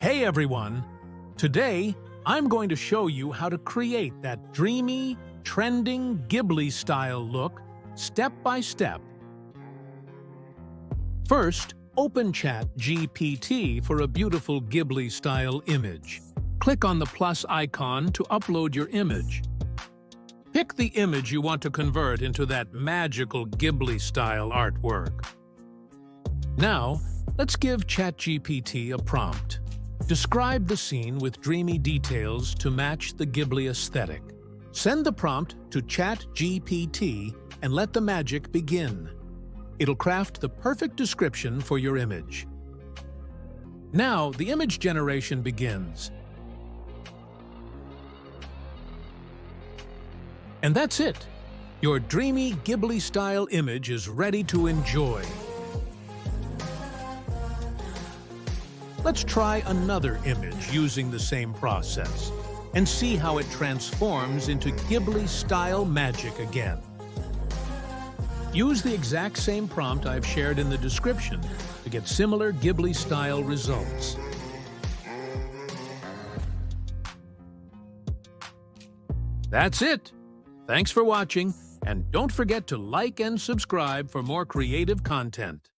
Hey everyone! Today, I'm going to show you how to create that dreamy, trending Ghibli-style look step by step. First, open ChatGPT for a beautiful Ghibli-style image. Click on the plus icon to upload your image. Pick the image you want to convert into that magical Ghibli-style artwork. Now, let's give ChatGPT a prompt. Describe the scene with dreamy details to match the Ghibli aesthetic. Send the prompt to ChatGPT and let the magic begin. It'll craft the perfect description for your image. Now, the image generation begins. And that's it. Your dreamy Ghibli-style image is ready to enjoy. Let's try another image using the same process and see how it transforms into Ghibli-style magic again. Use the exact same prompt I've shared in the description to get similar Ghibli-style results. That's it! Thanks for watching, and don't forget to like and subscribe for more creative content.